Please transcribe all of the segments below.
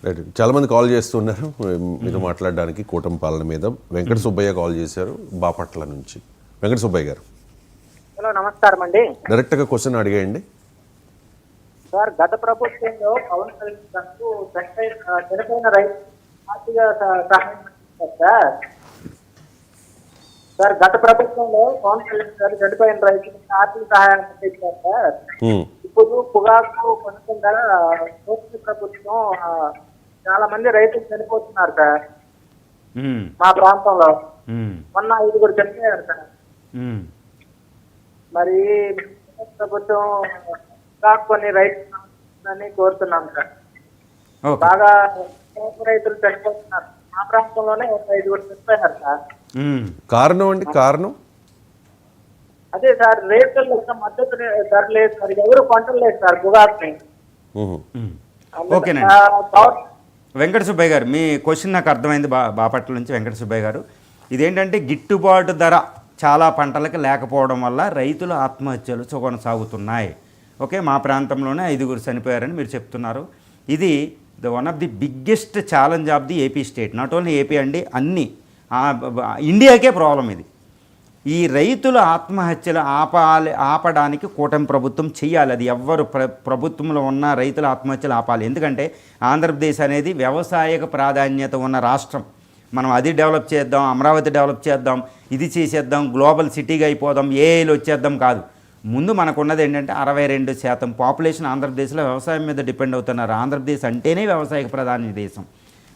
Right. చాలా మంది call చేస్తున్నారు మీతో మాట్లాడడానికి కూటమి పాలన మీద. వెంకట సుబ్బయ్య కాల్ చేశారు బాపట్ల నుంచి. వెంకట సుబ్బయ్య గారు, హలో, నమస్కారం అండి. డైరెక్ట్గా క్వశ్చన్ అడిగేయండి. సార్, గత ప్రభుత్వంలో పవన్ కళ్యాణ్ గారు చనిపోయిన రైతు ఆర్థిక సహాయం సార్. సార్, గత ప్రభుత్వంలో పవన్ కళ్యాణ్ గారు చనిపోయిన రైతులకు ఆర్థిక సహాయం అందించారు సార్. ఇప్పుడు పొగాకు కొనకుండా మోదీ ప్రభుత్వం చాలా మంది రైతులు చనిపోతున్నారు సార్ మా ప్రాంతంలో. మొన్న 5 చనిపోయారు సార్. మరి ప్రభుత్వం పొగాకు కొన్ని రైతులని కోరుతున్నాం సార్. బాగా రైతులు చనిపోతున్నారు మా ప్రాంతంలోనే. 5 చనిపోయారు సార్. కారణం అండి, కారణం అదే సార్, రేట్లలో మద్దతు ధర లేదు సార్. ఎవరు పంటలు లేదు సార్ పొగాకుని. ఓకేనండి వెంకట సుబ్బయ్య గారు, మీ క్వశ్చన్ నాకు అర్థమైంది. బాపట్ల నుంచి వెంకట సుబ్బయ్య గారు, ఇదేంటంటే గిట్టుబాటు ధర చాలా పంటలకు లేకపోవడం వల్ల రైతుల ఆత్మహత్యలు కొనసాగుతున్నాయి. ఓకే, మా ప్రాంతంలోనే 5 చనిపోయారని మీరు చెప్తున్నారు. ఇది one of the biggest challenge of the AP state. Not only AP అండి, అన్ని ఇండియాకే ప్రాబ్లం ఇది. ఈ రైతుల ఆత్మహత్యలు ఆపడానికి కూటమి ప్రభుత్వం చెయ్యాలి. అది ఎవ్వరు ప్రభుత్వంలో ఉన్న రైతుల ఆత్మహత్యలు ఆపాలి. ఎందుకంటే ఆంధ్రప్రదేశ్ అనేది వ్యవసాయక ప్రాధాన్యత ఉన్న రాష్ట్రం. మనం అది డెవలప్ చేద్దాం, అమరావతి డెవలప్ చేద్దాం, ఇది చేసేద్దాం, గ్లోబల్ సిటీగా అయిపోదాం, ఏఐలు వచ్చేద్దాం కాదు. ముందు మనకున్నది ఏంటంటే 62% పాపులేషన్ ఆంధ్రప్రదేశ్లో వ్యవసాయం మీద డిపెండ్ అవుతున్నారు. ఆంధ్రప్రదేశ్ అంటేనే వ్యవసాయక ప్రధాన దేశం.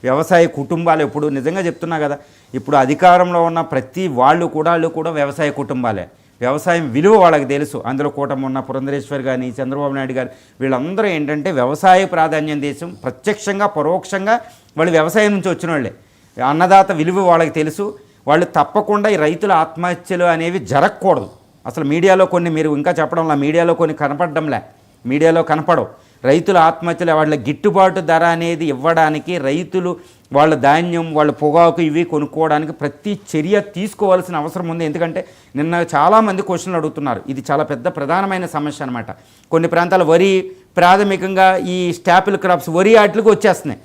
వ్యవసాయ కుటుంబాలు ఎప్పుడు నిజంగా చెప్తున్నా కదా, ఇప్పుడు అధికారంలో ఉన్న ప్రతి వాళ్ళు కూడా వ్యవసాయ కుటుంబాలే. వ్యవసాయం విలువ వాళ్ళకి తెలుసు. అందులో కూటమి ఉన్న పురంధరేశ్వర్ కానీ చంద్రబాబు నాయుడు గారు వీళ్ళందరూ ఏంటంటే వ్యవసాయ ప్రాధాన్యం దేశం. ప్రత్యక్షంగా పరోక్షంగా వాళ్ళు వ్యవసాయం నుంచి వచ్చిన వాళ్ళే. అన్నదాత విలువ వాళ్ళకి తెలుసు. వాళ్ళు తప్పకుండా ఈ రైతుల ఆత్మహత్యలు అనేవి జరగకూడదు. అసలు మీడియాలో కొన్ని మీరు ఇంకా చెప్పడంలా, మీడియాలో కొన్ని కనపడడంలే, మీడియాలో కనపడవు. రైతుల ఆత్మహత్యలు వాళ్ళ గిట్టుబాటు ధర అనేది ఇవ్వడానికి రైతులు వాళ్ళ ధాన్యం, వాళ్ళ పొగాకు ఇవి కొనుక్కోవడానికి ప్రతి చర్య తీసుకోవాల్సిన అవసరం ఉంది. ఎందుకంటే నిన్న చాలామంది క్వశ్చన్లు అడుగుతున్నారు. ఇది చాలా పెద్ద ప్రధానమైన సమస్య అనమాట. కొన్ని ప్రాంతాల వరి ప్రాథమికంగా ఈ స్టాపిల్ క్రాప్స్ వరి వాటికి వచ్చేస్తున్నాయి.